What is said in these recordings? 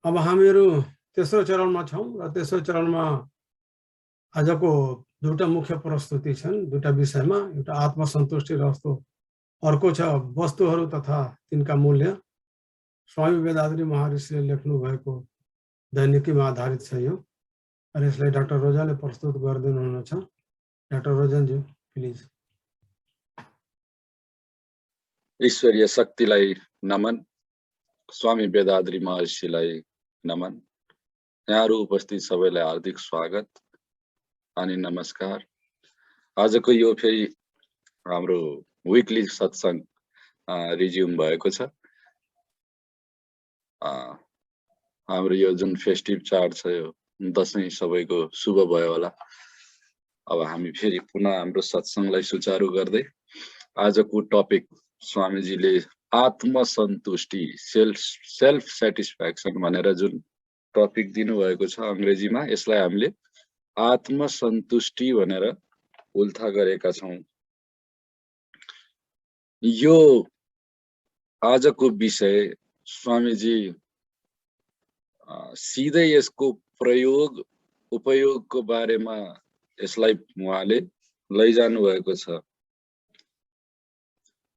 अब हामीहरू तेस्रो चरणमा छौं र तेस्रो चरणमा आजको दुईटा मुख्य प्रस्तुति छन्। दुईटा विषयमा, एउटा आत्मसन्तुष्टि र अर्को छ वस्तुहरू तथा तिनका मूल्य। स्वामी वेदाद्री महर्षिले लेख्नु भएको दैनिकीमा आधारित छ यो, र यसलाई डाक्टर रोजाले प्रस्तुत गरिदिनु हुनेछ। डाक्टर रोजनजी प्लिज। ईश्वरीय शक्तिलाई नमन, स्वामी वेदाद्री महर्षिलाई नमन। यहाँहरू उपस्थित सबैलाई हार्दिक स्वागत अनि नमस्कार। आजको यो फेरि हाम्रो विकली सत्संग रिज्युम भएको छ। हाम्रो यो जुन फेस्टिभ चाड छ, यो दशैं सबैको शुभ भयो होला। अब हामी फेरि पुनः हाम्रो सत्संगलाई सुचारू गर्दै आजको टपिक स्वामीजीले आत्मसन्तुष्टि सेल्फ सेटिस्फ्याक्सन भनेर जुन टपिक दिनुभएको छ अंग्रेजीमा, यसलाई हामीले आत्मसन्तुष्टि भनेर उल्था गरेका छौं। यो आजको विषय स्वामीजी सिधै यसको उपयोगको बारेमा यसलाई उहाँले लैजानु भएको छ।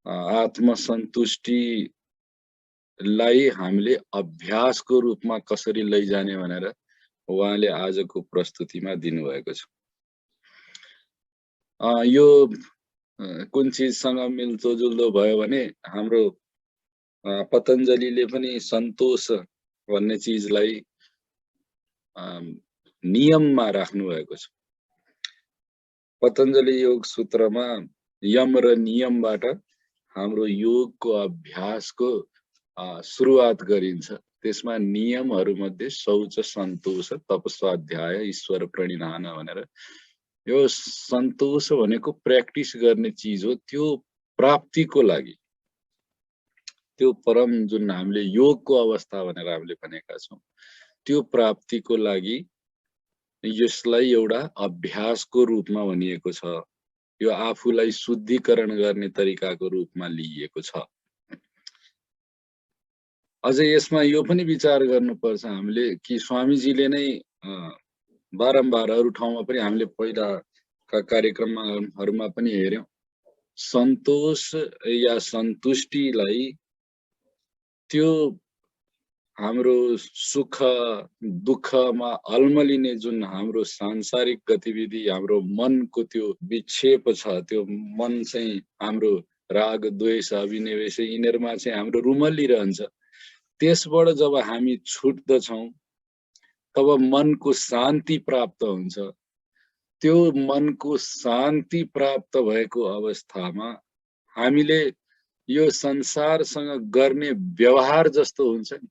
आत्मसन्तुष्टिलाई हामीले अभ्यासको रूपमा कसरी लैजाने भनेर उहाँले आजको प्रस्तुतिमा दिनुभएको छ। यो कुन चिजसँग मिल्दोजुल्दो भयो भने हाम्रो पतञ्जलिले पनि सन्तोष भन्ने चिजलाई नियममा राख्नु भएको छ। पतञ्जलि योग सूत्रमा यम र नियमबाट हाम्रो योगको अभ्यासको सुरुवात गरिन्छ। त्यसमा नियमहरू मध्ये शौच, सन्तोष, तपस्वाध्याय, ईश्वर प्रणिधान भनेर यो सन्तोष भनेको प्र्याक्टिस गर्ने चिज हो। त्यो प्राप्तिको लागि, त्यो परम जुन हामीले योगको अवस्था भनेर हामीले भनेका छौं, त्यो प्राप्तिको लागि यसलाई एउटा अभ्यासको रूपमा भनिएको छ। यो आफूलाई शुद्धिकरण गर्ने तरिकाको रूपमा लिइएको छ। अझै यसमा यो पनि विचार गर्नुपर्छ हामीले कि स्वामीजीले नै बारम्बार अरु ठाउँमा पनि हामीले पहिलाका कार्यक्रमहरूमा पनि हेर्यौं, सन्तोष या सन्तुष्टिलाई त्यो हाम्रो सुख दुःखमा अल्मलिने जुन हाम्रो सांसारिक गतिविधि, हाम्रो मनको त्यो विक्षेप छ, त्यो मन चाहिँ हाम्रो राग द्वेष अभिनिवेश यिनीहरुमा चाहिँ हाम्रो रुमल्लिरहन्छ। त्यसबाट जब हामी छुट्दछौं तब मनको शान्ति प्राप्त हुन्छ। त्यो मनको शान्ति प्राप्त भएको अवस्थामा हामीले यो संसारसँग गर्ने व्यवहार जस्तो हुन्छ नि,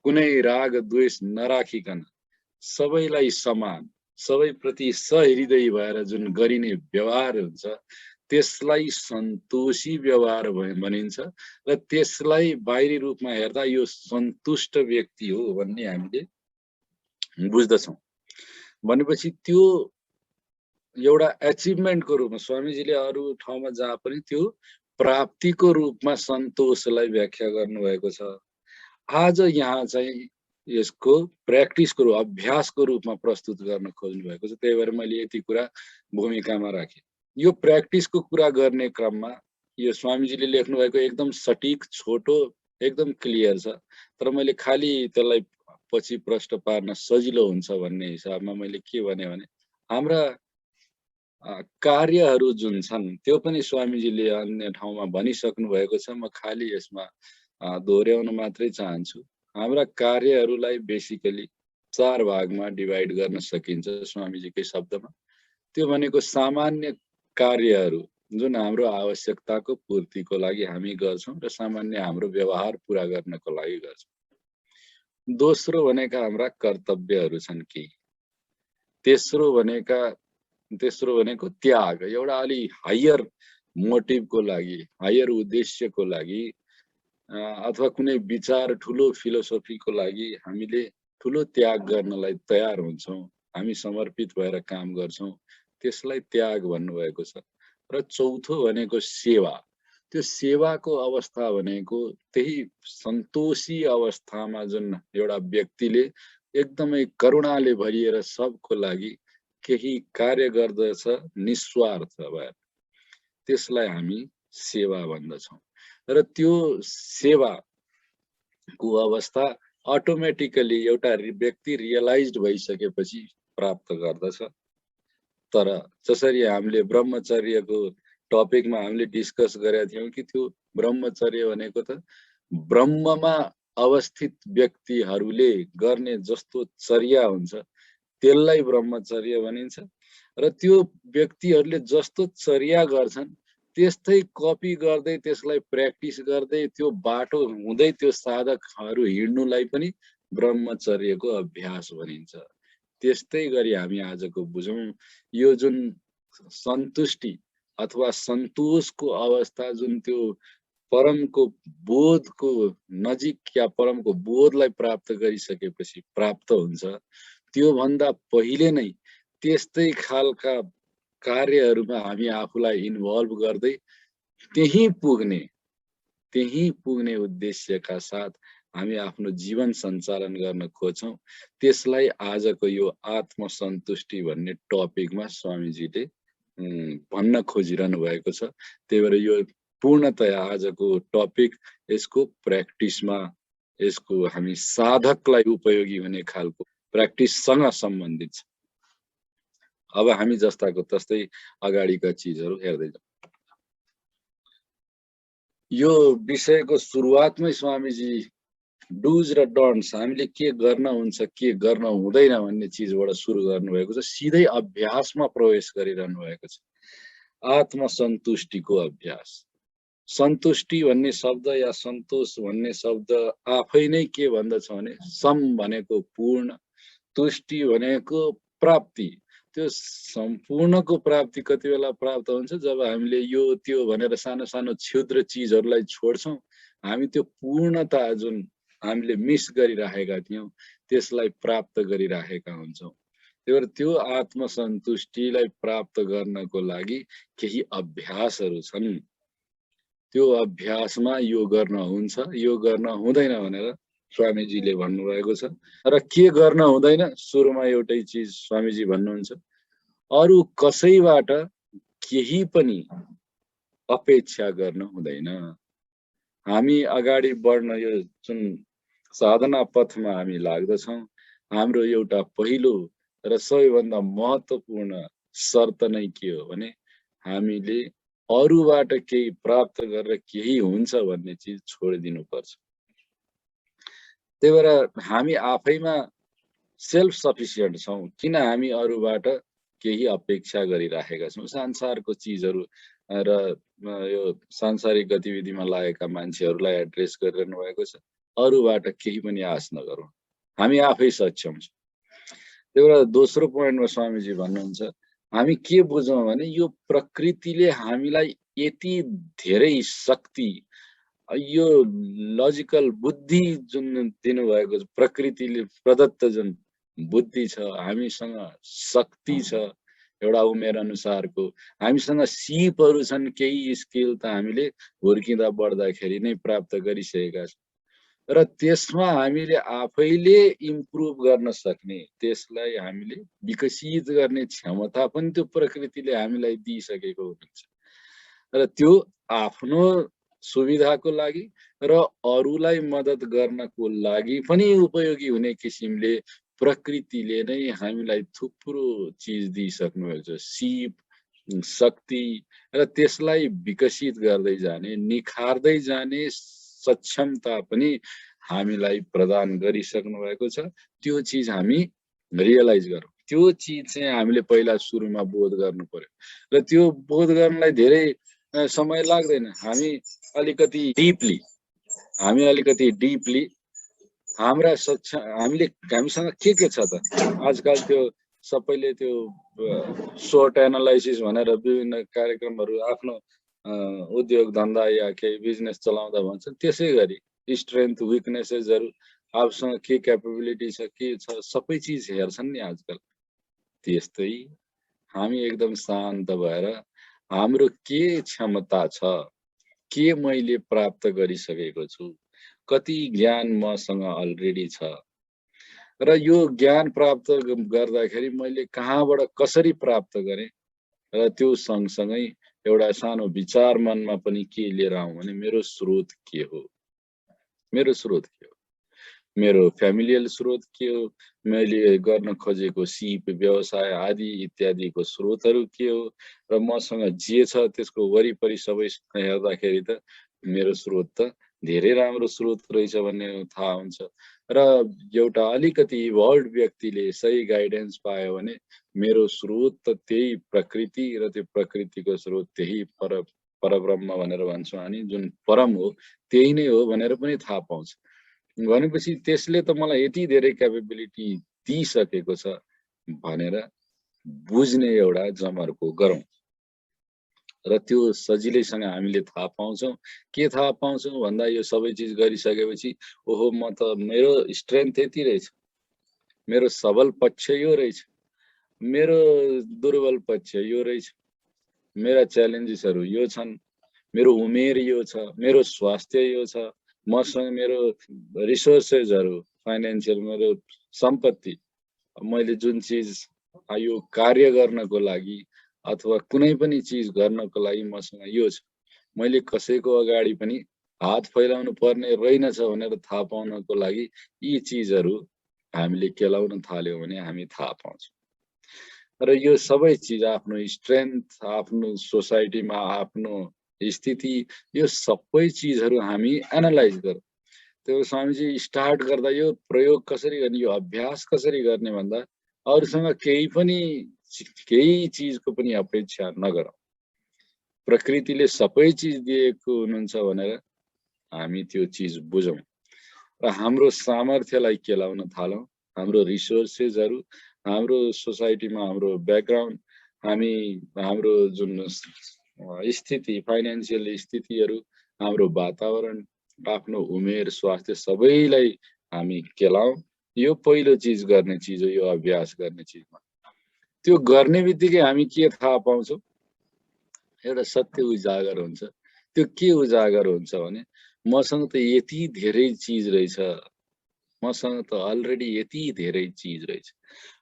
कुनै राग द्वेष नराखिकन सबैलाई समान, सबै प्रति सहृदय भएर जुन गरिने व्यवहार हुन्छ, त्यसलाई सन्तोषी व्यवहार भनिन्छ र त्यसलाई बाहिरी रूपमा हेर्दा यो सन्तुष्ट व्यक्ति हो भन्ने हामीले बुझ्दछौं। भनेपछि त्यो एउटा अचिभमेन्टको रूपमा स्वामीजीले अरु ठाउँमा जहाँ पनि त्यो प्राप्तिको रूपमा सन्तोषलाई व्याख्या गर्नुभएको छ। आज यहाँ चाहिँ यसको प्र्याक्टिसको अभ्यासको रूपमा प्रस्तुत गर्न खोज्नु भएको छ। त्यही भएर मैले यति कुरा भूमिकामा राखेँ। यो प्र्याक्टिसको कुरा गर्ने क्रममा यो स्वामीजीले लेख्नु भएको एकदम सटीक, छोटो, एकदम क्लियर छ। तर मैले खाली त्यसलाई पछि प्रश्न पार्न सजिलो हुन्छ भन्ने हिसाबमा मैले के भने हाम्रा कार्यहरू जुन छन् त्यो पनि स्वामीजीले अन्य ठाउँमा भनिसक्नु भएको छ। म खाली यसमा दोहोर्याउन मात्रै चाहन्छु। हाम्रा कार्यहरूलाई बेसिकली 4 भागमा डिभाइड गर्न सकिन्छ स्वामीजीकै शब्दमा। त्यो भनेको सामान्य कार्यहरू जुन हाम्रो आवश्यकताको पूर्तिको लागि हामी गर्छौं र सामान्य हाम्रो व्यवहार पूरा गर्नको लागि गर्छौं। दोस्रो भनेका हाम्रा कर्तव्यहरू छन् केही। तेस्रो भनेको त्याग, एउटा अलि हायर मोटिभको लागि, हायर उद्देश्यको लागि अथवा कुनै विचार ठुलो फिलोसोफीको लागि हामीले ठुलो त्याग गर्नलाई तयार हुन्छौं, हामी समर्पित भएर काम गर्छौं, त्यसलाई त्याग भन्नुभएको छ। र चौथो भनेको सेवा। त्यो सेवाको अवस्था भनेको त्यही सन्तोषी अवस्थामा जुन एउटा व्यक्तिले एकदमै करुणाले भरिएर सबको लागि केही कार्य गर्दछ निस्वार्थ भएर, त्यसलाई हामी सेवा भन्दछौँ। र त्यो सेवाको अवस्था अटोमेटिकली एउटा व्यक्ति रियलाइज्ड भइसकेपछि प्राप्त गर्दछ। तर जसरी हामीले ब्रह्मचर्यको टपिकमा हामीले डिस्कस गरेका थियौँ कि त्यो ब्रह्मचर्य भनेको त ब्रह्ममा अवस्थित व्यक्तिहरूले गर्ने जस्तो चर्या हुन्छ त्यसलाई ब्रह्मचर्य भनिन्छ। र त्यो व्यक्तिहरूले जस्तो चर्या गर्छन् त्यस्तै कपी गर्दै त्यसलाई प्र्याक्टिस गर्दै त्यो बाटो हुँदै त्यो साधकहरू हिँड्नुलाई पनि ब्रह्मचर्यको अभ्यास भनिन्छ। त्यस्तै गरी हामी आजको बुझौँ यो जुन सन्तुष्टि अथवा सन्तोषको अवस्था जुन त्यो परमको बोधको नजिक या परमको बोधलाई प्राप्त गरिसकेपछि प्राप्त हुन्छ, त्यो भन्दा पहिले नै त्यस्तै खालका कार्यहरूमा हामी आफूलाई इन्भल्भ गर्दै त्यही पुग्ने उद्देश्यका साथ हामी आफ्नो जीवन सञ्चालन गर्न खोज्छौँ। त्यसलाई आजको यो आत्मसन्तुष्टि भन्ने टपिकमा स्वामीजीले भन्न खोजिरहनु भएको छ। त्यही भएर यो पूर्णतया आजको टपिक यसको प्र्याक्टिसमा, यसको हामी साधकलाई उपयोगी हुने खालको प्र्याक्टिससँग सम्बन्धित छ। अब हामी जस्ताको तस्तै अगाडिका चिजहरू हेर्दै जाउँ। यो विषयको सुरुवातमै स्वामीजी डुज र डन्ट्स, हामीले के गर्न हुन्छ के गर्न हुँदैन भन्ने चिजबाट सुरु गर्नुभएको छ। सिधै अभ्यासमा प्रवेश गरिरहनु भएको छ। आत्मसन्तुष्टिको अभ्यास। सन्तुष्टि भन्ने शब्द या सन्तोष भन्ने शब्द आफै नै के भन्दछ भने सम भनेको पूर्ण, तुष्टि भनेको प्राप्ति। त्यो सम्पूर्णको प्राप्ति कति बेला प्राप्त हुन्छ जब हामीले यो त्यो भनेर सानो सानो क्षुद्र चिजहरूलाई छोड्छौँ। हामी त्यो पूर्णता जुन हामीले मिस गरिराखेका थियौँ त्यसलाई प्राप्त गरिराखेका हुन्छौँ। त्यही भएर त्यो आत्मसन्तुष्टिलाई प्राप्त गर्नको लागि केही अभ्यासहरू छन्। त्यो अभ्यासमा यो गर्न हुन्छ, यो गर्न हुँदैन भनेर स्वामीजीले भन्नुभएको छ। र के गर्न हुँदैन, सुरुमा एउटै चिज स्वामीजी भन्नुहुन्छ, अरू कसैबाट केही पनि अपेक्षा गर्न हुँदैन। हामी अगाडि बढ्न यो जुन साधना पथमा हामी लाग्दछौँ, हाम्रो एउटा पहिलो र सबैभन्दा महत्त्वपूर्ण शर्त नै के हो भने हामीले अरूबाट केही प्राप्त गरेर केही हुन्छ भन्ने चिज छोडिदिनु पर्छ। त्यही भएर हामी आफैमा सेल्फ सफिसियन्ट छौँ। किन हामी अरूबाट केही अपेक्षा गरिराखेका छौँ? संसारको चिजहरू र यो सांसारिक गतिविधिमा लागेका मान्छेहरूलाई एड्रेस गरिरहनु भएको छ। अरूबाट केही पनि आश नगरौँ, हामी आफै सक्षम छौँ। त्यही भएर दोस्रो पोइन्टमा स्वामीजी भन्नुहुन्छ, हामी के बुझौँ भने यो प्रकृतिले हामीलाई यति धेरै शक्ति, यो लजिकल बुद्धि जुन दिनुभएको छ, प्रकृतिले प्रदत्त जुन बुद्धि छ, हामीसँग शक्ति छ एउटा उमेर अनुसारको, हामीसँग सिपहरू छन्, केही स्किल त हामीले हुर्किँदा बढ्दाखेरि नै प्राप्त गरिसकेका छौँ। र त्यसमा हामीले आफैले इम्प्रुभ गर्न सक्ने, त्यसलाई हामीले विकसित गर्ने क्षमता पनि त्यो प्रकृतिले हामीलाई दिइसकेको हुन्छ। र त्यो आफ्नो सुविधाको लागि र अरूलाई मद्दत गर्नको लागि पनि उपयोगी हुने किसिमले प्रकृतिले नै हामीलाई थुप्रो चिज दिइसक्नु भएको छ, सिप, शक्ति, र त्यसलाई विकसित गर्दै जाने, निखार्दै जाने सक्षमता पनि हामीलाई प्रदान गरिसक्नु भएको छ। त्यो चिज हामी रियलाइज गरौँ। त्यो चिज चाहिँ हामीले पहिला सुरुमा बोध गर्नु पर्यो। र त्यो बोध गर्नलाई धेरै समय लाग्दैन। हामी अलिकति डिपली हामीसँग के छ त? आजकल त्यो सबैले त्यो SWOT एनालाइसिस भनेर विभिन्न कार्यक्रमहरू आफ्नो उद्योग धन्दा या केही बिजनेस चलाउँदा भन्छन्। त्यसै गरी स्ट्रेन्थ, विकनेसेसहरू, आफूसँग के क्यापेबिलिटी छ, के छ, सबै चिज हेर्छन् नि आजकल। त्यस्तै हामी एकदम शान्त भएर हाम्रो के क्षमता छ, के मैले प्राप्त गरिसकेको छु, कति ज्ञान मसँग अलरेडी छ र यो ज्ञान प्राप्त गर्दाखेरि मैले कहाँबाट कसरी प्राप्त गरेँ र त्यो सँगसँगै एउटा सानो विचार मनमा पनि के लिएर आउँ भने मेरो स्रोत के हो, मेरो स्रोत के हो, मेरो फ्यामिलियल स्रोत के हो, मैले गर्न खोजेको सिप व्यवसाय आदि इत्यादिको स्रोतहरू के हो र मसँग जे छ त्यसको वरिपरि सबै हेर्दाखेरि त मेरो स्रोत त धेरै राम्रो स्रोत रहेछ भन्ने थाहा हुन्छ र एउटा अलिकति इभल्भ व्यक्तिले सही गाइडेन्स पायो भने मेरो स्रोत त त्यही प्रकृति र त्यो प्रकृतिको स्रोत त्यही परब्रह्म भनेर भन्छौँ हामी, जुन परम हो त्यही नै हो भनेर पनि थाहा पाउँछ। भनेपछि त्यसले त मलाई यति धेरै क्यापेबिलिटी दिइसकेको छ भनेर बुझ्ने एउटा जमर्को गरौँ र त्यो सजिलैसँग हामीले थाहा पाउँछौँ। के थाहा पाउँछौँ भन्दा यो सबै चिज गरिसकेपछि ओहो म त मेरो स्ट्रेन्थ यति रहेछ, मेरो सबल पक्ष यो रहेछ, मेरो दुर्बल पक्ष यो रहेछ, मेरा च्यालेन्जेसहरू यो छन्, मेरो उमेर यो छ, मेरो स्वास्थ्य यो छ, मसँग मेरो रिसोर्सेसहरू फाइनेन्सियल मेरो सम्पत्ति, मैले जुन चिज यो कार्य गर्नको लागि अथवा कुनै पनि चिज गर्नको लागि मसँग यो छ, मैले कसैको अगाडि पनि हात फैलाउनु पर्ने रहेनछ भनेर थाहा पाउनको लागि यी चिजहरू हामीले केलाउन थाल्यौँ भने हामी थाहा पाउँछौँ र यो सबै चिज आफ्नो स्ट्रेन्थ, आफ्नो सोसाइटीमा आफ्नो स्थिति, यो सबै चिजहरू हामी एनालाइज गरौँ। त्यो स्वामीजी स्टार्ट गर्दा यो प्रयोग कसरी गर्ने, यो अभ्यास कसरी गर्ने भन्दा अरूसँग केही चिजको पनि अपेक्षा नगरौँ। प्रकृतिले सबै चिज दिएको हुनुहुन्छ भनेर हामी त्यो चिज बुझौँ र हाम्रो सामर्थ्यलाई केलाउन थालौँ। हाम्रो रिसोर्सेसहरू, हाम्रो सोसाइटीमा हाम्रो ब्याकग्राउन्ड, हाम्रो जुन स्थिति, फाइनेन्सियल स्थितिहरू, हाम्रो वातावरण, आफ्नो उमेर, स्वास्थ्य सबैलाई हामी केलाउँ। यो पहिलो चिज गर्ने चिज हो, यो अभ्यास गर्ने चिजमा। त्यो गर्ने बित्तिकै हामी के थाहा पाउँछौँ, एउटा सत्य उजागर हुन्छ। त्यो के उजागर हुन्छ भने मसँग त यति धेरै चिज रहेछ, मसँग त अलरेडी यति धेरै चिज रहेछ,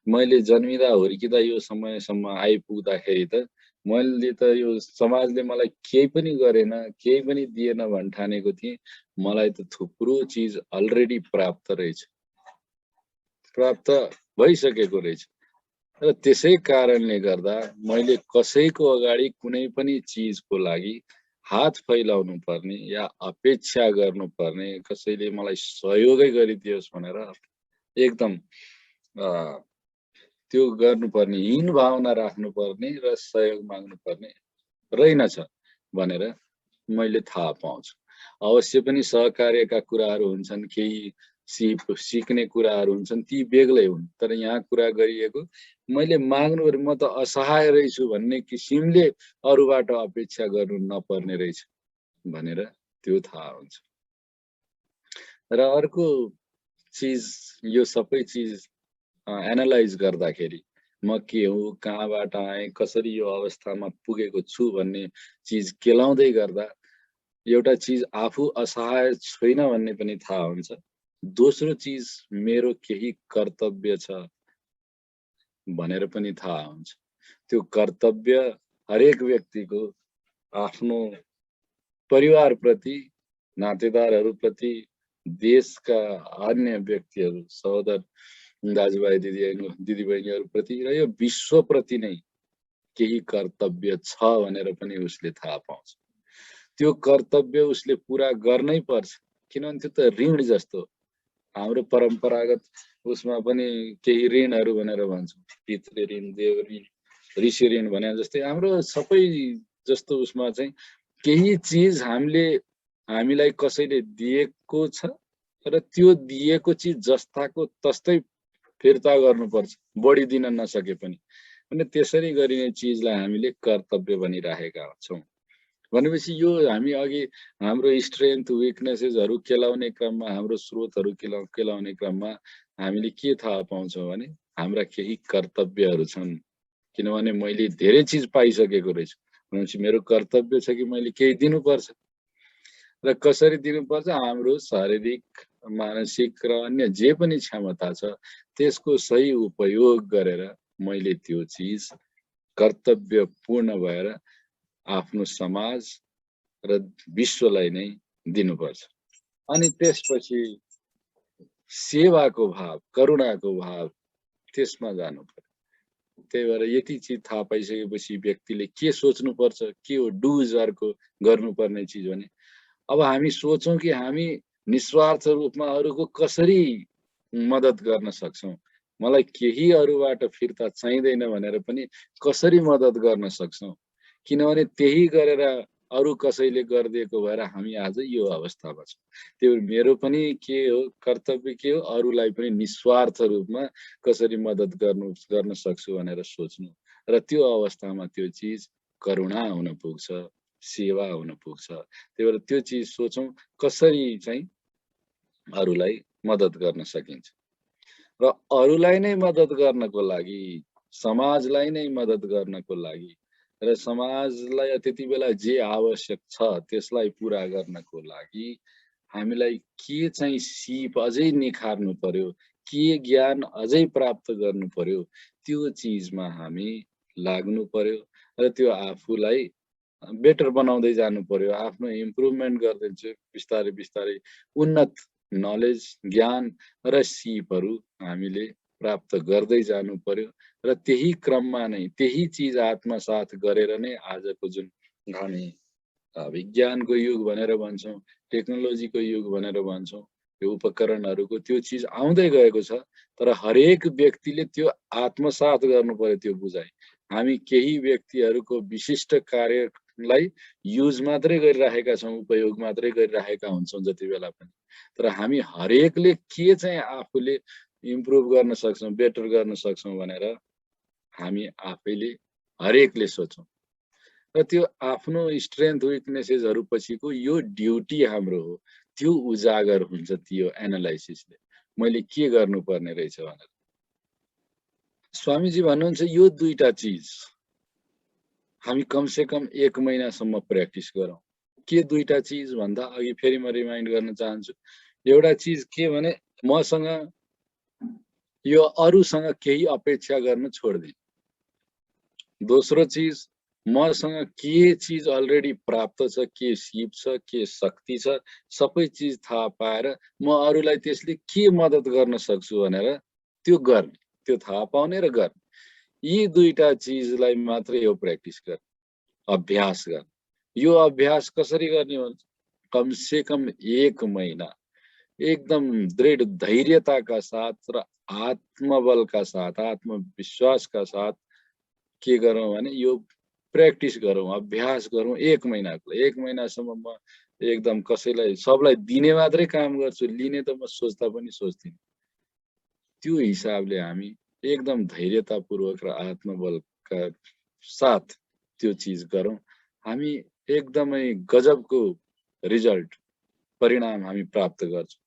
मैले जन्मिँदा हुर्किँदा यो समयसम्म आइपुग्दाखेरि त मैले त यो समाजले मलाई केही पनि गरेन, केही पनि दिएन भन्ठानेको थिएँ, मलाई त थुप्रो चिज अलरेडी प्राप्त रहेछ, प्राप्त भइसकेको रहेछ र त्यसै कारणले गर्दा मैले कसैको अगाडि कुनै पनि चिजको लागि हात फैलाउनु पर्ने या अपेक्षा गर्नुपर्ने, कसैले मलाई सहयोगै गरिदियोस् भनेर एकदम त्यो गर्नुपर्ने, हीन भावना राख्नुपर्ने र सहयोग माग्नुपर्ने रहेनछ भनेर मैले थाहा पाउँछु। अवश्य पनि सहकार्यका कुराहरू हुन्छन्, केही सिक्ने कुराहरू हुन्छन्, ती बेग्लै हुन्। तर यहाँ कुरा गरिएको मैले माग्नु म त असहाय रहेछु भन्ने किसिमले अरूबाट अपेक्षा गर्नु नपर्ने रहेछ भनेर त्यो थाहा हुन्छ। र अर्को चिज, यो सबै चिज एनालाइज गर्दाखेरि म के हो, कहाँबाट आएँ, कसरी यो अवस्थामा पुगेको छु भन्ने चिज केलाउँदै गर्दा एउटा चिज आफू असहाय छैन भन्ने पनि थाहा हुन्छ। दोस्रो चिज मेरो केही कर्तव्य छ भनेर पनि थाहा हुन्छ। त्यो कर्तव्य हरेक व्यक्तिको आफ्नो परिवारप्रति, नातेदारहरूप्रति, देशका अन्य व्यक्तिहरू, सहोदर दाजुभाइ दिदीबहिनीहरूप्रति र यो विश्वप्रति नै केही कर्तव्य छ भनेर पनि उसले थाहा पाउँछ। त्यो कर्तव्य उसले पुरा गर्नै पर्छ, किनभने त्यो त ऋण जस्तो। हाम्रो परम्परागत उसमा पनि केही ऋणहरू भनेर भन्छौँ, पितृ ऋण, देव ऋण, ऋषि ऋण भने जस्तै हाम्रो सबै जस्तो उसमा चाहिँ केही चिज हामीलाई कसैले दिएको छ र त्यो दिएको चिज जस्ताको तस्तै फिर्ता गर्नुपर्छ, बढी दिन नसके पनि। अनि त्यसरी गरिने चिजलाई हामीले कर्तव्य भनिराखेका छौँ। भनेपछि यो हामी अघि हाम्रो स्ट्रेन्थ, विकनेसेसहरू केलाउने क्रममा, हाम्रो स्रोतहरू केलाउने क्रममा हामीले के थाहा पाउँछौँ भने हाम्रा केही कर्तव्यहरू छन्। किनभने मैले धेरै चिज पाइसकेको रहेछु भनेपछि मेरो कर्तव्य छ कि मैले केही दिनुपर्छ। र कसरी दिनुपर्छ, हाम्रो शारीरिक, मानसिक र अन्य जे पनि क्षमता छ त्यसको सही उपयोग गरेर मैले त्यो चिज कर्तव्यपूर्ण भएर आफ्नो समाज र विश्वलाई नै दिनुपर्छ। अनि त्यसपछि सेवाको भाव, करुणाको भाव त्यसमा जानु पर्यो। त्यही भएर यति चिज थाहा पाइसकेपछि व्यक्तिले के सोच्नुपर्छ, के हो डुज अर्को गर्नुपर्ने चिज भने, अब हामी सोचौं कि हामी निस्वार्थ रूपमा अरूको कसरी मद्दत गर्न सक्छौं, मलाई केही अरूबाट फिर्ता चाहिँदैन भनेर पनि कसरी मद्दत गर्न सक्छौं, किनभने त्यही गरेर अरू कसैले गरिदिएको भएर हामी आज यो अवस्थामा छौँ। त्यो मेरो पनि के हो कर्तव्य, के हो अरूलाई पनि निस्वार्थ रूपमा कसरी मद्दत गर्न सक्छु भनेर सोच्नु, र त्यो अवस्थामा त्यो चिज करुणा हुन पुग्छ, सेवा हुन पुग्छ। त्यही भएर त्यो चिज सोचौं कसरी चाहिँ अरूलाई मद्दत गर्न सकिन्छ, र अरूलाई नै मद्दत गर्नको लागि, समाजलाई नै मद्दत गर्नको लागि र समाजलाई त्यति बेला जे आवश्यक छ त्यसलाई पुरा गर्नको लागि हामीलाई के चाहिँ सिप अझै निखार्नु पर्यो, के ज्ञान अझै प्राप्त गर्नु पर्यो, त्यो चिजमा हामी लाग्नु पर्यो र त्यो आफूलाई बेटर बनाउँदै जानु पर्यो, आफ्नो इम्प्रुभमेन्ट गर्दै बिस्तारै बिस्तारै उन्नत नलेज, ज्ञान र सिपहरू हामीले प्राप्त गर्दै जानु पर्यो, र त्यही क्रममा नै त्यही चिज आत्मसात गरेर नै आजको जुन हामी विज्ञानको युग भनेर भन्छौँ, टेक्नोलोजीको युग भनेर भन्छौँ, यो उपकरणहरूको त्यो चिज आउँदै गएको छ। तर हरेक व्यक्तिले त्यो आत्मसात गर्नु पर्यो त्यो बुझाइ। हामी केही व्यक्तिहरूको विशिष्ट कार्यलाई युज मात्रै गरिराखेका छौँ, उपयोग मात्रै गरिराखेका हुन्छौँ जति बेला पनि, तर हामी हरेकले के चाहिँ आफूले इम्प्रुभ गर्न सक्छौँ, बेटर गर्न सक्छौँ भनेर हामी आफैले हरेकले सोचौँ, र त्यो आफ्नो स्ट्रेन्थ विकनेसेसहरू पछिको यो ड्युटी हाम्रो हो, त्यो उजागर हुन्छ त्यो एनालाइसिसले, मैले के गर्नुपर्ने रहेछ भनेर। स्वामीजी भन्नुहुन्छ यो दुईटा चिज हामी कमसे कम 1 महिनासम्म प्र्याक्टिस गरौँ। के दुईटा चिज भन्दा अघि फेरि म रिमाइन्ड गर्न चाहन्छु, एउटा चिज के भने मसँग यो अरूसँग केही अपेक्षा गर्न छोड्दिनु। दोस्रो चिज मसँग के चिज अलरेडी प्राप्त छ, के सिप छ, के शक्ति छ, सबै चिज थाहा पाएर म अरूलाई त्यसले के मद्दत गर्न सक्छु भनेर त्यो गर्ने, त्यो थाहा पाउने र गर्ने। यी दुईटा चिजलाई मात्रै हो प्र्याक्टिस गर्ने, अभ्यास गर्ने। यो अभ्यास कसरी गर्ने हो? कमसे कम 1 महिना एकदम दृढ धैर्यताका साथ र आत्मबलका साथ, आत्मविश्वासका साथ के गरौँ भने यो प्र्याक्टिस गरौँ, अभ्यास गरौँ 1 महिनाको। 1 महिनासम्म म एकदम कसैलाई सबलाई दिने मात्रै काम गर्छु, लिने त म सोच्दा पनि सोच्दिनँ। त्यो हिसाबले हामी एकदम धैर्यतापूर्वक र आत्मबलका साथ त्यो चिज गरौँ। हामी एकदमै गजबको रिजल्ट, परिणाम हामी प्राप्त गर्छौँ।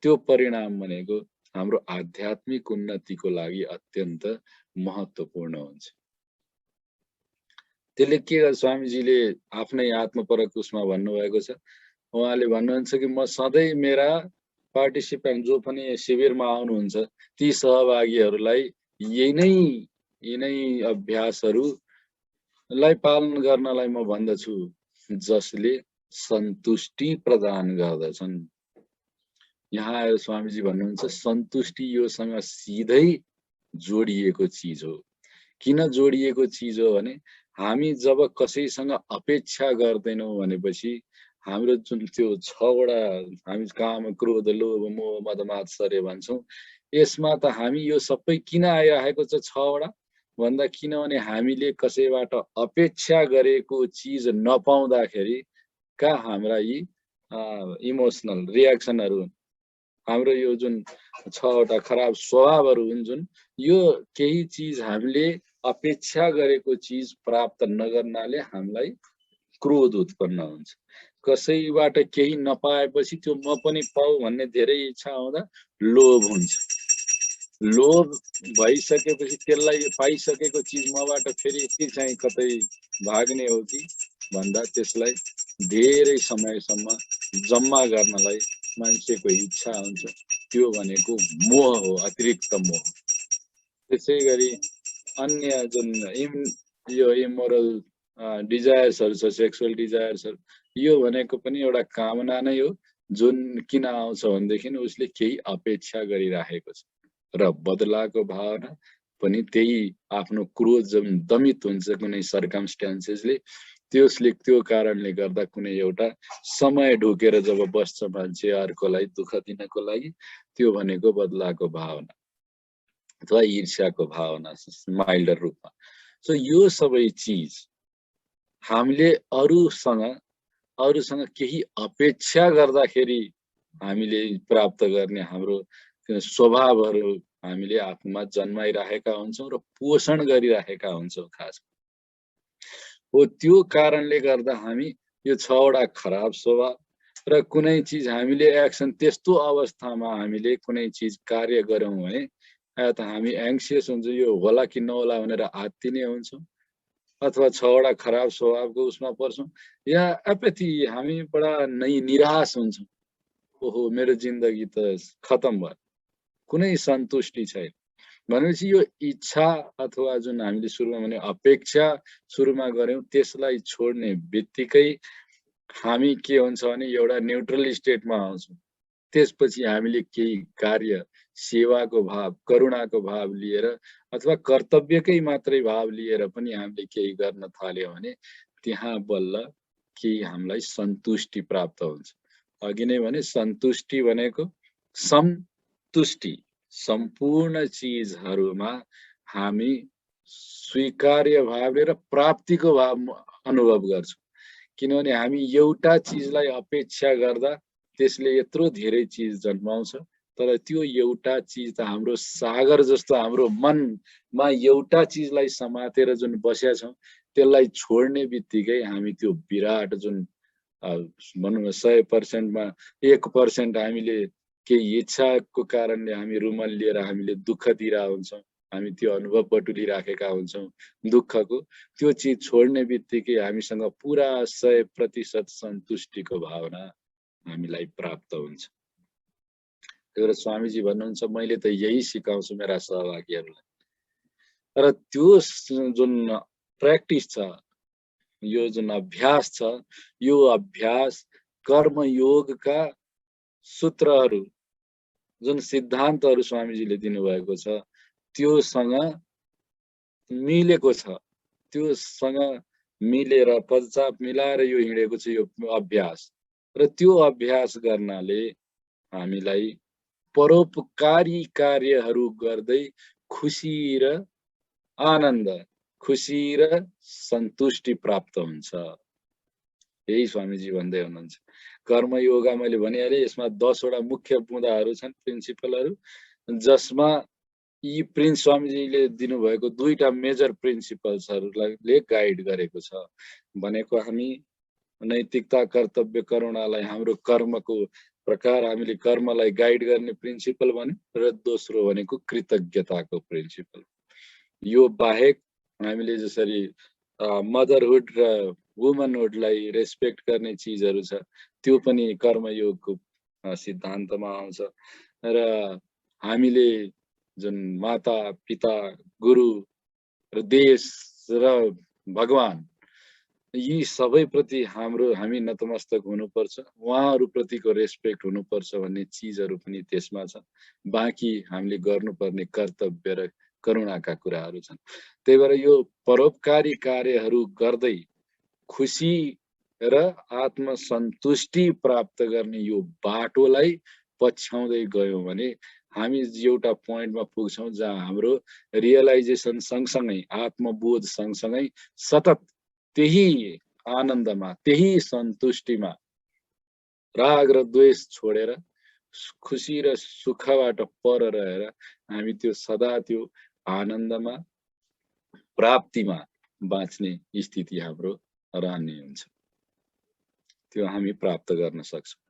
त्यो परिणाम भनेको हाम्रो आध्यात्मिक उन्नतिको लागि अत्यन्त महत्त्वपूर्ण हुन्छ। त्यसले के गर्छ, स्वामीजीले आफ्नै आत्मपरक उसमा भन्नुभएको छ, उहाँले भन्नुहुन्छ कि म सधैँ मेरा पार्टिसिपेन्ट जो पनि शिविरमा आउनुहुन्छ ती सहभागीहरूलाई यी नै अभ्यासहरूलाई पालन गर्नलाई म भन्दछु, जसले सन्तुष्टि प्रदान गर्दछन्। यहाँ आएर स्वामीजी भन्नुहुन्छ सन्तुष्टि योसँग सिधै जोडिएको चिज हो। किन जोडिएको चिज हो भने हामी जब कसैसँग अपेक्षा गर्दैनौँ भनेपछि हाम्रो जुन त्यो 6 वटा हामी काम, क्रोध, लोभ, मोह, मद, मात्सर्य भन्छौँ, यसमा त हामी यो सबै किन आइरहेको छ 6 वटा भन्दा किनभने हामीले कसैबाट अपेक्षा गरेको चिज नपाउँदाखेरि का हाम्रा यी इमोसनल रियाक्सनहरू हुन्, हाम्रो यो जुन 6 वटा खराब स्वभावहरू हुन्, जुन यो केही चिज हामीले अपेक्षा गरेको चिज प्राप्त नगर्नाले हामीलाई क्रोध उत्पन्न हुन्छ। कसैबाट केही नपाएपछि त्यो म पनि पाऊ भन्ने धेरै इच्छा आउँदा लोभ हुन्छ। लोभ भइसकेपछि त्यसलाई पाइसकेको चिज मबाट फेरि के चाहिँ कतै भाग्ने हो कि भन्दा त्यसलाई धेरै समयसम्म जम्मा गर्नलाई मान्छेको इच्छा हुन्छ, त्यो भनेको मोह हो, अतिरिक्त मोह। त्यसै गरी अन्य जुन यो इमोरल डिजायर्सहरू छ, सेक्सुअल डिजायर्सहरू, यो भनेको पनि एउटा कामना नै हो, जुन किन आउँछ भनेदेखि उसले केही अपेक्षा गरिराखेको छ, र बदलाको भावना पनि त्यही आफ्नो क्रोध जब दमित हुन्छ कुनै सर्कमस्टान्सेसले, त्यो कारणले गर्दा कुनै एउटा समय ढुकेर जब बस्छ मान्छे अर्कोलाई दुःख दिनको लागि, त्यो भनेको बदलाको भावना अथवा ईर्ष्याको भावना माइल्डर रूपमा। सो यो सबै चिज हामीले अरूसँग केही अपेक्षा गर्दाखेरि हामीले प्राप्त गर्ने हाम्रो स्वभावहरू हामीले आफूमा जन्माइराखेका हुन्छौँ र पोषण गरिराखेका हुन्छौँ खास हो। त्यो कारणले गर्दा हामी यो 6 वटा खराब स्वभाव र कुनै चिज हामीले एक्सन, त्यस्तो अवस्थामा हामीले कुनै चिज कार्य गर्यौँ भने या त हामी एङ्सियस हुन्छ, यो होला कि नहोला भनेर आत्तिने हुन्छौँ, अथवा 6 वटा खराब स्वभावको उसमा पर्छौँ, या एपेथी, हामी बडा निराश हुन्छौँ, ओहो मेरो जिन्दगी त खतम भयो, कुनै सन्तुष्टि छैन भनेपछि यो इच्छा अथवा जुन हामीले सुरुमा भने अपेक्षा सुरुमा गर्यौँ, त्यसलाई छोड्ने बित्तिकै हामी के हुन्छ भने एउटा न्युट्रल स्टेटमा आउँछौँ। त्यसपछि हामीले केही कार्य, सेवाको भाव, करुणाको भाव लिएर अथवा कर्तव्यकै मात्रै भाव लिएर पनि हामीले केही गर्न थाल्यौँ भने त्यहाँ बल्ल केही हामीलाई सन्तुष्टि प्राप्त हुन्छ। अघि नै भने सन्तुष्टि भनेको समतुष्टि, सम्पूर्ण चिजहरूमा हामी स्वीकार्य भावले र प्राप्तिको भाव अनुभव गर्छौँ। किनभने हामी एउटा चिजलाई अपेक्षा गर्दा त्यसले यत्रो धेरै चिज जन्माउँछ, तर त्यो एउटा चिज त हाम्रो सागर जस्तो हाम्रो मनमा एउटा चिजलाई समातेर जुन बसेका छौँ, त्यसलाई छोड्ने बित्तिकै हामी त्यो विराट जुन भनौँ न 100%मा 1% हामीले केही इच्छाको कारणले हामी रुमल लिएर हामीले दुःख दिइरहेका हुन्छौँ, हामी त्यो अनुभव बटुलिराखेका हुन्छौँ दुःखको, त्यो चिज छोड्ने बित्तिकै हामीसँग पुरा 100% सन्तुष्टिको भावना हामीलाई प्राप्त हुन्छ। त्यही भएर स्वामीजी भन्नुहुन्छ, मैले त यही सिकाउँछु मेरा सहभागीहरूलाई। र त्यो जुन प्र्याक्टिस छ, यो जुन अभ्यास छ, यो अभ्यास कर्मयोगका सूत्रहरू, जुन सिद्धान्तहरू स्वामीजीले दिनुभएको छ, त्योसँग मिलेको छ, त्योसँग मिलेर पदचाप मिलाएर यो हिँडेको छ यो अभ्यास। र त्यो अभ्यास गर्नाले हामीलाई परोपकारी कार्यहरू गर्दै खुसी र आनन्द, खुसी र सन्तुष्टि प्राप्त हुन्छ। यही स्वामीजी भन्दै हुनुहुन्छ। कर्मयोगा मैले भनिहालेँ, यसमा 10 वटा मुख्य बुँदाहरू छन्, प्रिन्सिपलहरू, जसमा यी स्वामीजीले दिनुभएको 2टा मेजर प्रिन्सिपल्सहरूले गाइड गरेको छ। भनेको हामी नैतिकता, कर्तव्य, करुणालाई हाम्रो कर्मको प्रकार, हामीले कर्मलाई गाइड गर्ने प्रिन्सिपल भन्यो, र दोस्रो भनेको कृतज्ञताको प्रिन्सिपल। यो बाहेक हामीले जसरी मदरहुड र वुमनहुडलाई रेस्पेक्ट गर्ने चिजहरू छ, त्यो पनि कर्मयोगको सिद्धान्तमा आउँछ। र हामीले जुन माता पिता, गुरु र देश र भगवान, यी सबैप्रति हामी नतमस्तक हुनुपर्छ, उहाँहरूप्रतिको रेस्पेक्ट हुनुपर्छ भन्ने चिजहरू पनि त्यसमा छ। बाँकी हामीले गर्नुपर्ने कर्तव्य र करुणाका कुराहरू छन्। त्यही भएर यो परोपकारी कार्यहरू गर्दै खुसी र आत्मसन्तुष्टि प्राप्त गर्ने यो बाटोलाई पछ्याउँदै गयौँ भने हामी एउटा पोइन्टमा पुग्छौँ जहाँ हाम्रो रियलाइजेसन सँगसँगै, आत्मबोध सँगसँगै सतत त्यही आनन्दमा, त्यही सन्तुष्टिमा, राग र द्वेष छोडेर खुसी र सुखबाट पर रहेर हामी त्यो सदा त्यो आनन्दमा, प्राप्तिमा बाँच्ने स्थिति हाम्रो रहने हुन्छ। त्यो हामी प्राप्त गर्न सक्छौँ।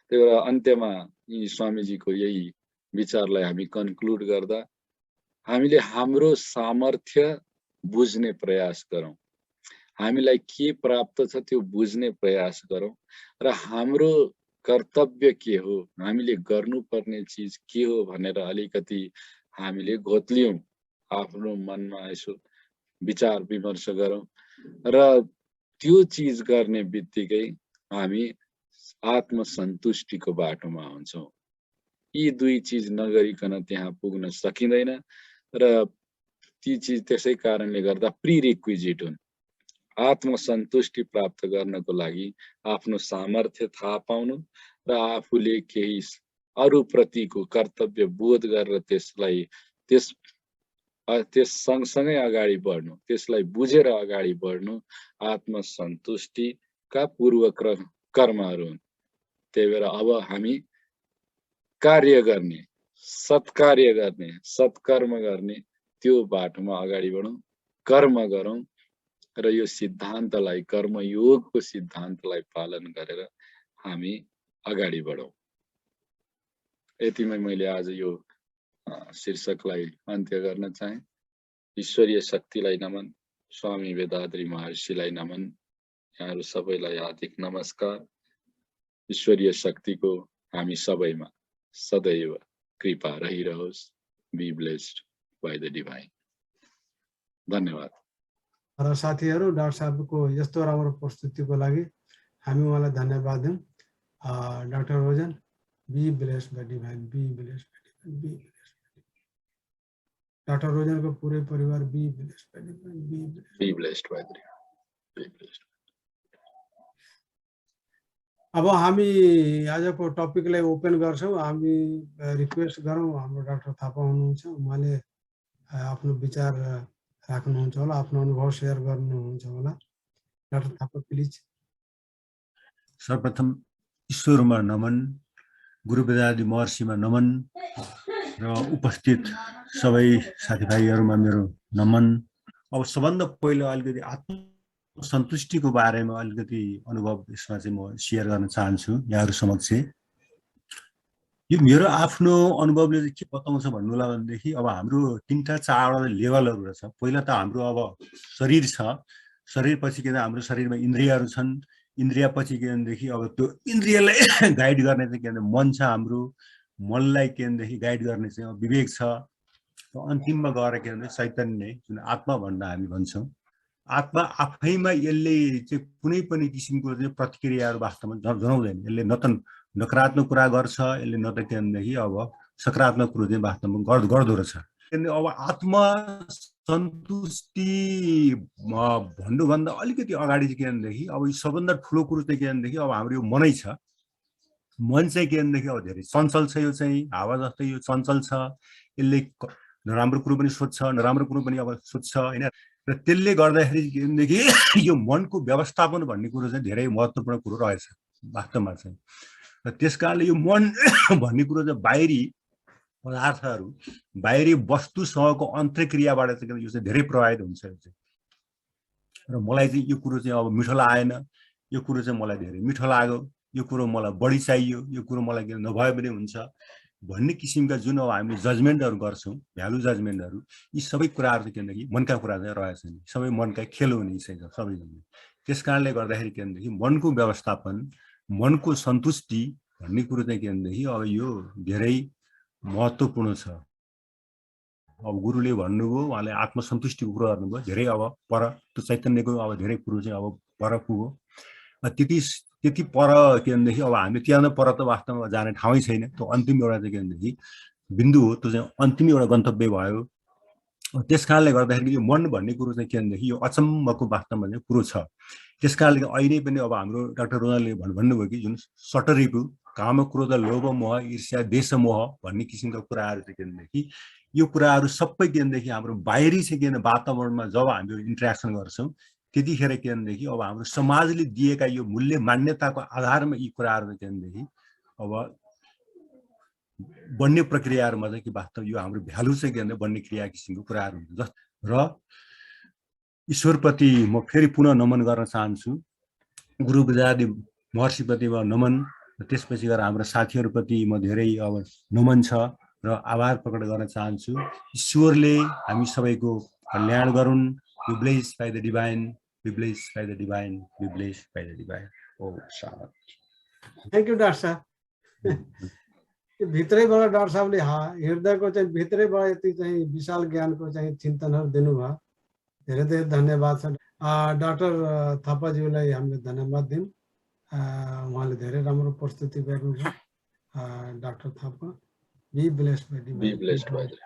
त्यही भएर अन्त्यमा यी स्वामीजीको यही विचारलाई हामी कन्क्लुड गर्दा हामीले हाम्रो सामर्थ्य बुझ्ने प्रयास गरौँ। हामीलाई के प्राप्त छ त्यो बुझ्ने प्रयास गरौँ र हाम्रो कर्तव्य के हो, हामीले गर्नुपर्ने चिज के हो भनेर अलिकति हामीले घोत्लियौँ, आफ्नो मनमा यसो विचार विमर्श गरौँ र त्यो चिज गर्ने बित्तिकै हामी आत्मसन्तुष्टिको बाटोमा हुन्छौँ। यी दुई चिज नगरिकन त्यहाँ पुग्न सकिँदैन र ती चिज त्यसै कारणले गर्दा प्रिरिक्विजिट हुन्। आत्मसन्तुष्टि प्राप्त गर्नको लागि आफ्नो सामर्थ्य थाहा पाउनु र आफूले केही अरूप्रतिको कर्तव्य बोध गरेर त्यस सँगसँगै अगाडि बढ्नु, त्यसलाई बुझेर अगाडि बढ्नु आत्मसन्तुष्टिका पूर्व कर्महरू हुन्। त्यही भएर अब हामी कार्य गर्ने, सत्कार्य गर्ने, सत्कर्म गर्ने त्यो बाटोमा अगाडि बढौँ, कर्म गरौँ र यो सिद्धान्तलाई, कर्मयोगको सिद्धान्तलाई पालन गरेर हामी अगाडि बढौँ। यतिमै मैले आज यो शीर्षकलाई अन्त्य गर्न चाहे। ईश्वरीय शक्तिलाई नमन, स्वामी वेदाद्री महर्षिलाई नमन, यहाँहरू सबैलाई हार्दिक नमस्कार। ईश्वरीय शक्तिको हामी सबैमा सदैव कृपा रहिरहोस्। Be blessed by the divine. धन्यवाद। र साथीहरू, डाक्टर साहबको यस्तो राम्रो प्रस्तुतिको लागि हामी उहाँलाई धन्यवाद दिउँ। Doctor Rojan, be blessed by divine, be blessed by divine, be blessed. Doctor रोजनको पुरै परिवार be blessed by divine, be blessed by divine, be blessed. अब हामी आजको टपिकलाई ओपन गर्छौँ। हामी रिक्वेस्ट गरौँ, हाम्रो डाक्टर थापा हुनुहुन्छ, उहाँले आफ्नो विचार राख्नुहुन्छ होला, आफ्नो अनुभव सेयर गर्नुहुन्छ होला। Doctor Thapa please. सर्वप्रथम ईश्वरमा नमन, गुरु वेदाद्री महर्षिमा नमन र उपस्थित सबै साथीभाइहरूमा मेरो नमन। अब सबभन्दा पहिलो अलिकति आत्मसन्तुष्टिको बारेमा अलिकति अनुभव यसमा चाहिँ म सेयर गर्न चाहन्छु यहाँहरू समक्ष। यो मेरो आफ्नो अनुभवले चाहिँ के बताउँछ भन्नुलाई भनेदेखि अब हाम्रो 3टा 4वटा लेभलहरू रहेछ। पहिला त हाम्रो अब शरीर छ, शरीरपछि के हाम्रो शरीरमा इन्द्रियहरू छन्, इन्द्रियपछि के भनेदेखि अब त्यो इन्द्रियलाई गाइड गर्ने चाहिँ के भन्दा मन छ हाम्रो, मनलाई के भनेदेखि गाइड गर्ने चाहिँ अब विवेक छ, अन्तिममा गएर के भने चैतन्य, जुन आत्मा भन्दा हामी भन्छौँ। आत्मा आफैमा यसले चाहिँ कुनै पनि किसिमको चाहिँ प्रतिक्रियाहरू वास्तवमा जनाउँदैन। यसले न त नकारात्मक कुरा गर्छ, यसले न त के भनेदेखि अब सकारात्मक कुरो चाहिँ वास्तवमा गर्दो रहेछ। अब आत्मा सन्तुष्टि भन्नुभन्दा अलिकति अगाडि चाहिँ के भनेदेखि अब सबभन्दा ठुलो कुरो चाहिँ के भनेदेखि अब हाम्रो यो मनै छ। मन चाहिँ के भनेदेखि अब धेरै चञ्चल छ, यो चाहिँ हावा जस्तै यो चञ्चल छ। यसले नराम्रो कुरो पनि सोध्छ, नराम्रो कुरो पनि अब सोध्छ होइन। र त्यसले गर्दाखेरि के भनेदेखि यो मनको व्यवस्थापन भन्ने कुरो चाहिँ धेरै महत्त्वपूर्ण कुरो रहेछ वास्तवमा चाहिँ। र त्यस कारणले यो मन भन्ने कुरो चाहिँ बाहिरी पदार्थहरू, बाहिरी वस्तुसँगको अन्तर्क्रियाबाट चाहिँ यो चाहिँ धेरै प्रभावित हुन्छ। र मलाई चाहिँ यो कुरो चाहिँ अब मिठो लागेन, यो कुरो चाहिँ मलाई धेरै मिठो लाग्यो, यो कुरो मलाई बढी चाहियो, यो कुरो मलाई के नभए पनि हुन्छ भन्ने किसिमका जुन अब हामीले जजमेन्टहरू गर्छौँ, भ्यालु जजमेन्टहरू, यी सबै कुराहरू चाहिँ के भनेदेखि मनका कुरा चाहिँ रहेछन्, सबै मनका खेल हुने चाहिँ सबैजना। त्यस कारणले गर्दाखेरि के भनेदेखि मनको व्यवस्थापन, मनको सन्तुष्टि भन्ने कुरो चाहिँ के भनेदेखि अब यो धेरै महत्त्वपूर्ण छ। अब गुरुले भन्नुभयो, उहाँले आत्मसन्तुष्टिको कुरो गर्नुभयो, धेरै अब पर त्यो चैतन्यको अब धेरै कुरो चाहिँ अब पर पुग्यो। त्यति पर के भनेदेखि अब हामीले त्यहाँ पर त वास्तवमा जाने ठाउँै छैन। त्यो अन्तिम एउटा चाहिँ के भनेदेखि बिन्दु हो, त्यो चाहिँ अन्तिम एउटा गन्तव्य भयो। त्यस कारणले गर्दाखेरि यो मन भन्ने कुरो चाहिँ के भनेदेखि यो अचम्मको वास्तवमा चाहिँ कुरो छ। त्यस कारणले अहिले पनि अब हाम्रो डाक्टर रोजनले भन्नुभयो कि जुन सटरिपु, काम, क्रोध, लोभ, मोह, ईर्ष्या, देश मोह भन्ने किसिमका कुराहरू चाहिँ के भनेदेखि यो कुराहरू सबै के भनेदेखि हाम्रो बाहिरी चाहिँ के भने वातावरणमा जब हामीले इन्ट्रेक्सन गर्छौँ त्यतिखेर के भनेदेखि अब हाम्रो समाजले दिएका यो मूल्य मान्यताको आधारमा यी कुराहरू के भनेदेखि अब बन्ने प्रक्रियाहरूमा चाहिँ कि वास्तव यो हाम्रो भ्यालु चाहिँ के भने बन्ने क्रिया किसिमको कुराहरू हुन्छ। र ईश्वरप्रति म फेरि पुनः नमन गर्न चाहन्छु, गुरु वेदाद्री महर्षिप्रति नमन, त्यसपछि गएर हाम्रो साथीहरूप्रति म धेरै अब नमन छ र आभार प्रकट गर्न चाहन्छु। ईश्वरले हामी सबैको कल्याण गरून्। You blessed by the divine. Be blessed by the divine. Be blessed by the divine. Oh, Shanti. Thank you doctor साहब भित्रैबाट डाक्टर साहबले हृदयको चाहिँ भित्रैबाट यति चाहिँ विशाल ज्ञानको चाहिँ चिन्तनहरू दिनुभयो धेरै धेरै धन्यवाद छ डाक्टर थापाज्यूलाई हामीले धन्यवाद दिउँ उहाँले धेरै राम्रो प्रस्तुति गर्नुभयो doctor Thapa be blessed by Be blessed by the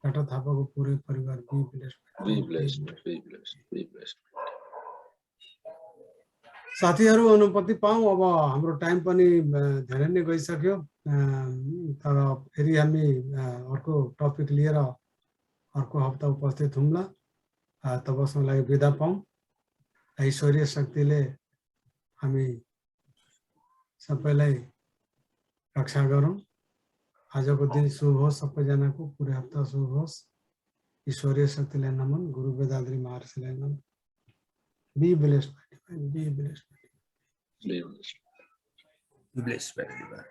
doctor थापाको पुरै परिवार be blessed Be blessed. Be blessed. Be blessed. साथीहरू अनुमति पाऊँ अब हाम्रो टाइम पनि धेरै नै गइसक्यो तर फेरि हामी अर्को टपिक लिएर अर्को हप्ता उपस्थित हुम्ला तबसम्मको लागि बिदा पाऊँ ईश्वरीय शक्तिले हामी सबैलाई रक्षा गरौँ आजको दिन शुभ होस् सबैजनाको पुरै हप्ता शुभ होस् ईश्वरीय शक्तिलाई नमन गुरु वेदाद्री महर्षिलाई नमन be blessed be blessed Be blessed. Be blessed by the divine.